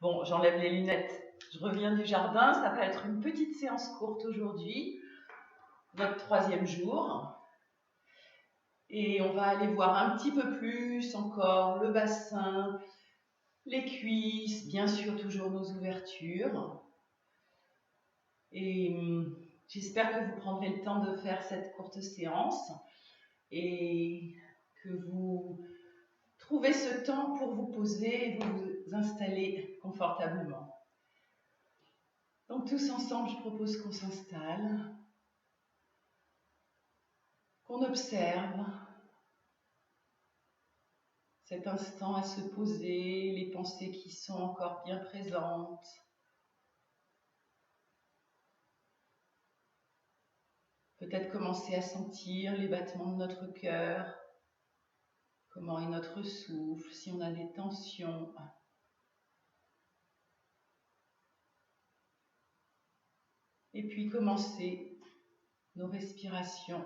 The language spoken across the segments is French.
Bon, j'enlève les lunettes. Je reviens du jardin. Ça va être une petite séance courte aujourd'hui, notre 3e jour. Et on va aller voir un petit peu plus encore le bassin, les cuisses, bien sûr toujours nos ouvertures. Et j'espère que vous prendrez le temps de faire cette courte séance et que vous trouvez ce temps pour vous poser et vous installer confortablement. Donc tous ensemble, je propose qu'on s'installe, qu'on observe cet instant à se poser, les pensées qui sont encore bien présentes. Peut-être commencer à sentir les battements de notre cœur, comment est notre souffle, si on a des tensions. Et puis commencer nos respirations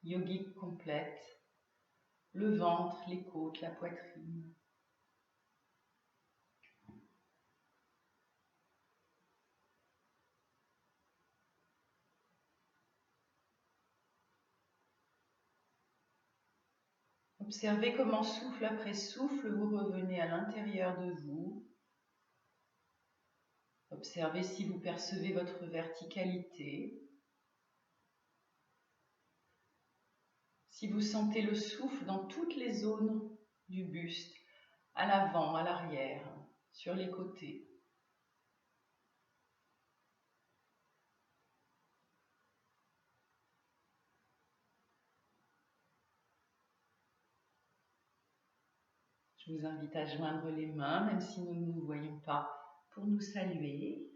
yogiques complètes, le ventre, les côtes, la poitrine. Observez comment souffle après souffle, vous revenez à l'intérieur de vous. Observez si vous percevez votre verticalité. Si vous sentez le souffle dans toutes les zones du buste, à l'avant, à l'arrière, sur les côtés. Je vous invite à joindre les mains, même si nous ne nous voyons pas, pour nous saluer.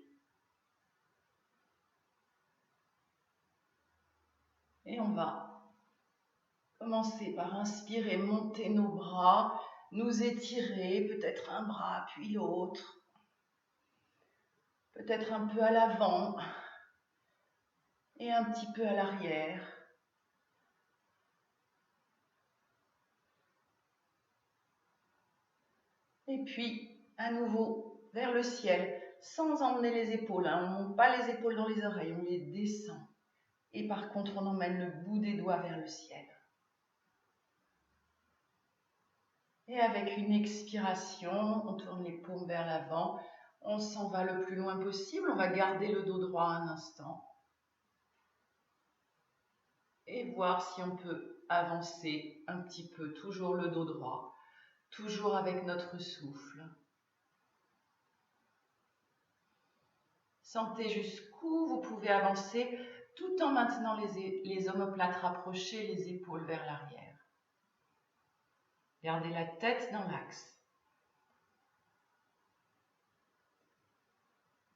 Et on va commencer par inspirer, monter nos bras, nous étirer, peut-être un bras puis l'autre, peut-être un peu à l'avant et un petit peu à l'arrière. Et puis, à nouveau, vers le ciel, sans emmener les épaules. On ne monte pas les épaules dans les oreilles, on les descend. Et par contre, on emmène le bout des doigts vers le ciel. Et avec une expiration, on tourne les paumes vers l'avant. On s'en va le plus loin possible. On va garder le dos droit un instant. Et voir si on peut avancer un petit peu. Toujours le dos droit. Toujours avec notre souffle. Sentez jusqu'où vous pouvez avancer tout en maintenant les omoplates rapprochées, les épaules vers l'arrière. Gardez la tête dans l'axe.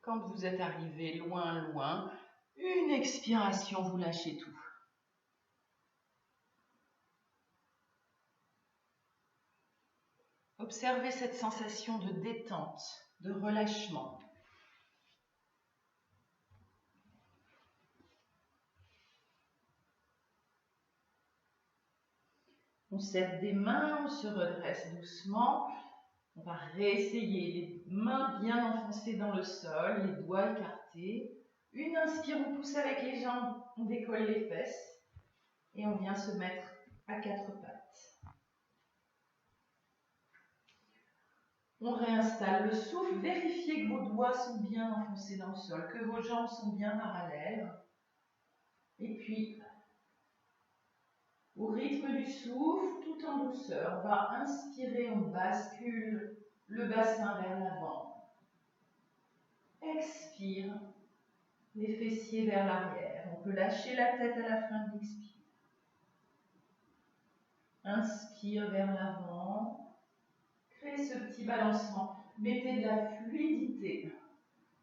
Quand vous êtes arrivé loin, une expiration, vous lâchez tout. Observez cette sensation de détente, de relâchement. On serre des mains, on se redresse doucement. On va réessayer, les mains bien enfoncées dans le sol, les doigts écartés. Une inspire, on pousse avec les jambes, on décolle les fesses et on vient se mettre à 4 pattes. On réinstalle le souffle, vérifiez que vos doigts sont bien enfoncés dans le sol, que vos jambes sont bien parallèles. Et puis, au rythme du souffle, tout en douceur, on va inspirer, on bascule le bassin vers l'avant. Expire, les fessiers vers l'arrière. On peut lâcher la tête à la fin de l'expire. Inspire vers l'avant. Créez ce petit balancement. Mettez de la fluidité.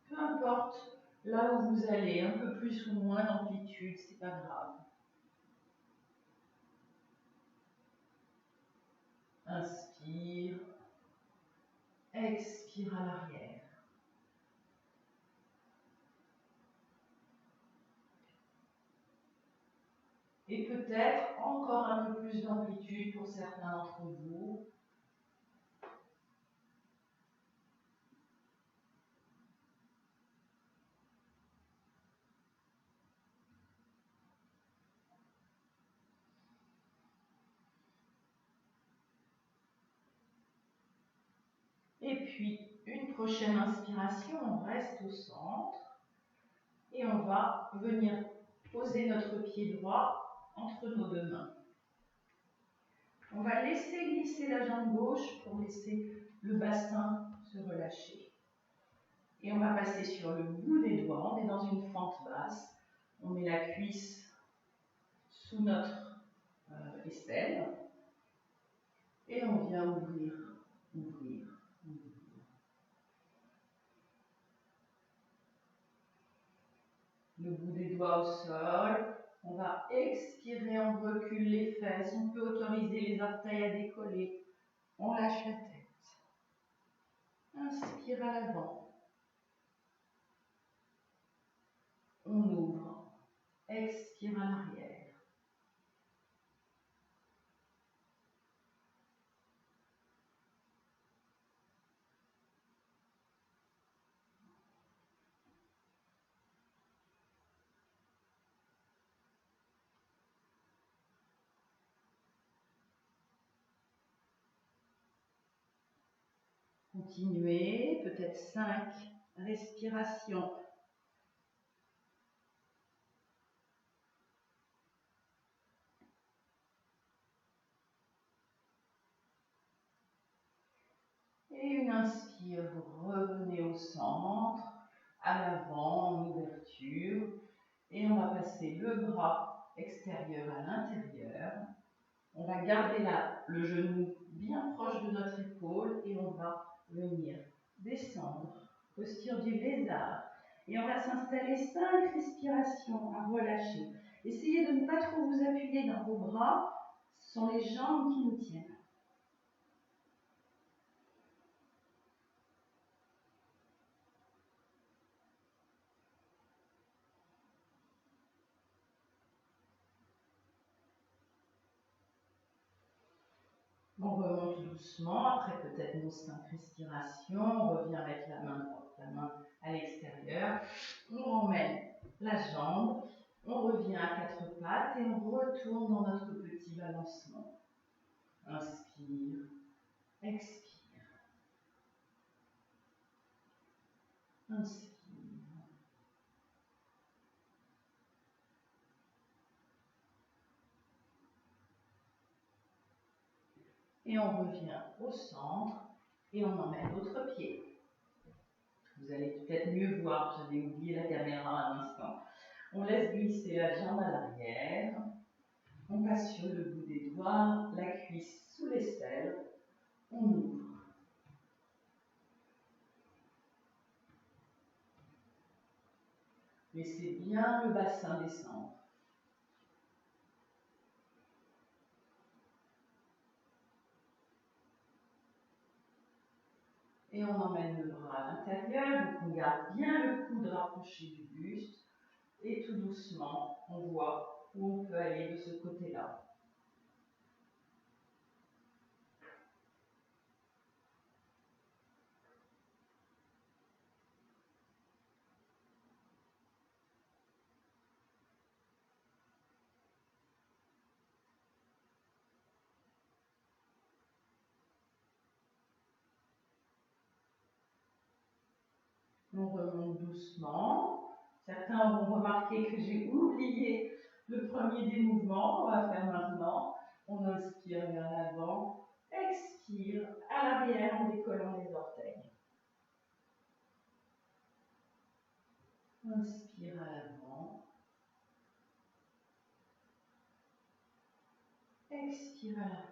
Peu importe là où vous allez, un peu plus ou moins d'amplitude, c'est pas grave. Inspire. Expire à l'arrière. Et peut-être encore un peu plus d'amplitude pour certains d'entre vous. Et puis, une prochaine inspiration, on reste au centre et on va venir poser notre pied droit entre nos deux mains. On va laisser glisser la jambe gauche pour laisser le bassin se relâcher. Et on va passer sur le bout des doigts, on est dans une fente basse. On met la cuisse sous notre aisselle et on vient ouvrir, ouvrir, ouvrir. Le bout des doigts au sol. On va expirer, on recule les fesses, on peut autoriser les orteils à décoller. On lâche la tête. Inspire à l'avant. On ouvre. Expire à l'arrière. Continuez, peut-être 5 respirations. Et une inspire, vous revenez au centre, à l'avant, en ouverture. Et on va passer le bras extérieur à l'intérieur. On va garder le genou bien proche de notre épaule et on va venir descendre, posture du lézard. Et on va s'installer 5 respirations à relâcher. Essayez de ne pas trop vous appuyer dans vos bras, ce sont les jambes qui nous tiennent. On remonte doucement, après peut-être nos 5 respirations, on revient avec la main droite, la main à l'extérieur, on emmène la jambe, on revient à 4 pattes et on retourne dans notre petit balancement. Inspire, expire, inspire. Et on revient au centre et on emmène l'autre pied. Vous allez peut-être mieux voir, j'avais oublié la caméra un instant. On laisse glisser la jambe à l'arrière. On passe sur le bout des doigts, la cuisse sous l'aisselle. On ouvre. Laissez bien le bassin descendre. Et on emmène le bras à l'intérieur, donc on garde bien le coude rapproché du buste. Et tout doucement, on voit où on peut aller de ce côté-là. On remonte doucement. Certains auront remarqué que j'ai oublié le premier des mouvements. On va faire maintenant. On inspire vers l'avant, expire à l'arrière en décollant les orteils. Inspire à l'avant, expire à l'arrière.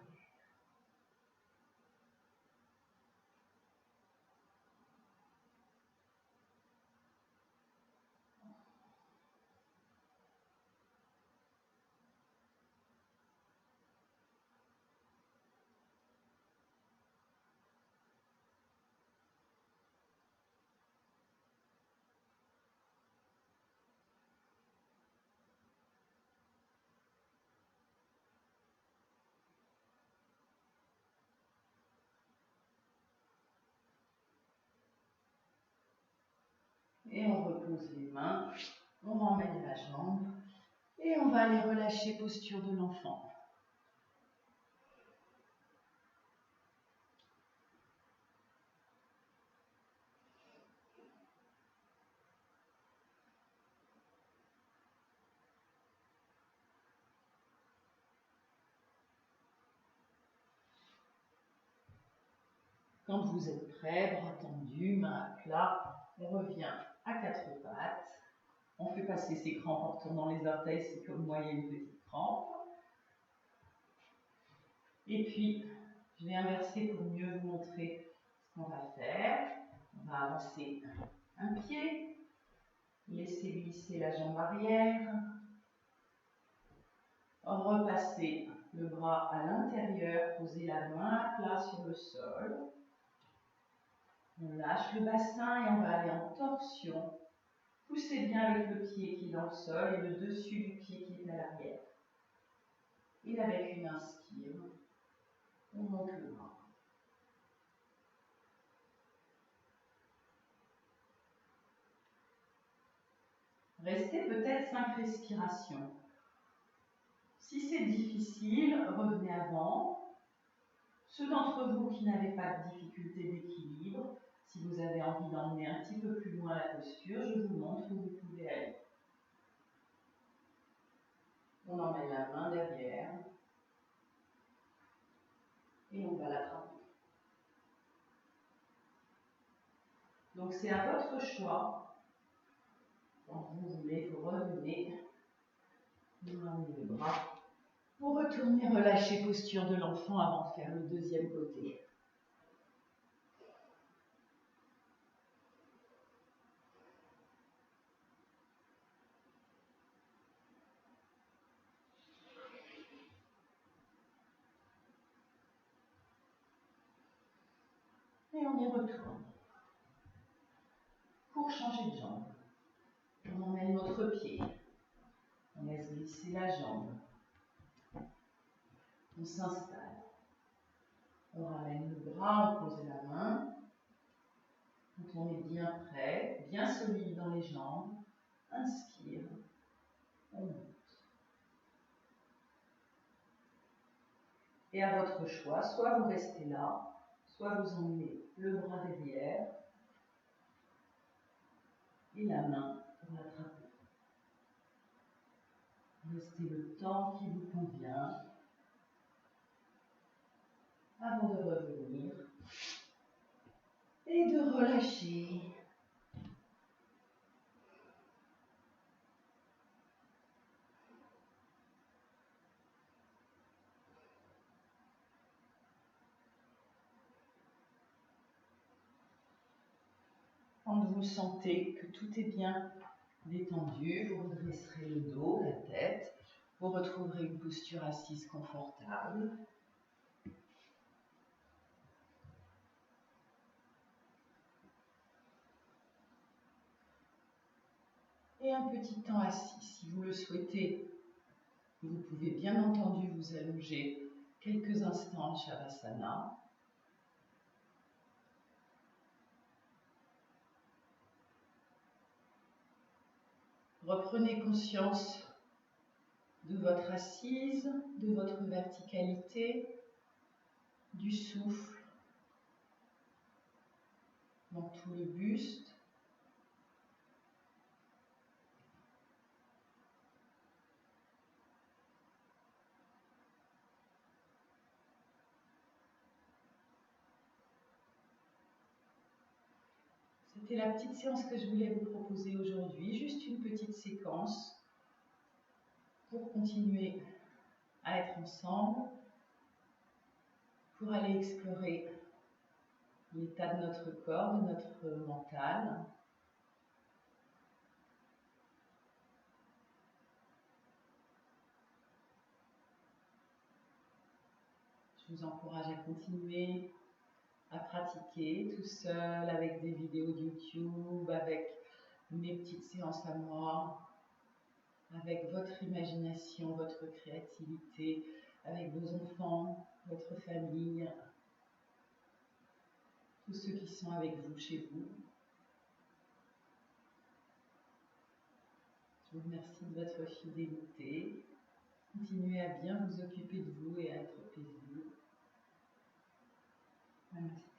Et on repose les mains, on emmène la jambe et on va aller relâcher posture de l'enfant. Quand vous êtes prêt, bras tendus, mains à plat, on revient à quatre pattes. On fait passer ses crampes en tournant les orteils, si comme moi il y a une petite crampe. Et puis, je vais inverser pour mieux vous montrer ce qu'on va faire. On va avancer un pied, laisser glisser la jambe arrière, repasser le bras à l'intérieur, poser la main à plat sur le sol. On lâche le bassin et on va aller en torsion. Poussez bien avec le pied qui est dans le sol et le dessus du pied qui est à l'arrière. Et avec une inspire, on monte le bras. Restez peut-être 5 respirations. Si c'est difficile, revenez avant. Ceux d'entre vous qui n'avaient pas de difficulté d'équilibre, si vous avez envie d'emmener un petit peu plus loin la posture, je vous montre où vous pouvez aller. On emmène la main derrière et on va l'attraper. Donc c'est à votre choix. Quand vous voulez, vous revenez, vous ramenez le bras. Pour retourner relâcher posture de l'enfant avant de faire le deuxième côté. Et on y retourne. Pour changer de jambe, on emmène notre pied. On laisse glisser la jambe. On s'installe. On ramène le bras, on pose la main. Quand on est bien prêt, bien solide dans les jambes, inspire, on monte. Et à votre choix, soit vous restez là, soit vous emmenez le bras derrière et la main pour l'attraper. Restez le temps qui vous convient avant de revenir et de relâcher. Quand vous sentez que tout est bien détendu, vous redresserez le dos, la tête, vous retrouverez une posture assise confortable. Et un petit temps assis. Si vous le souhaitez, vous pouvez bien entendu vous allonger quelques instants en Shavasana. Reprenez conscience de votre assise, de votre verticalité, du souffle dans tout le buste. C'était la petite séance que je voulais vous proposer aujourd'hui, juste une petite séquence pour continuer à être ensemble, pour aller explorer l'état de notre corps, de notre mental. Je vous encourage à continuer à pratiquer tout seul, avec des vidéos de YouTube, avec mes petites séances à moi, avec votre imagination, votre créativité, avec vos enfants, votre famille, tous ceux qui sont avec vous, chez vous. Je vous remercie de votre fidélité. Continuez à bien vous occuper de vous et à être paisible. Merci.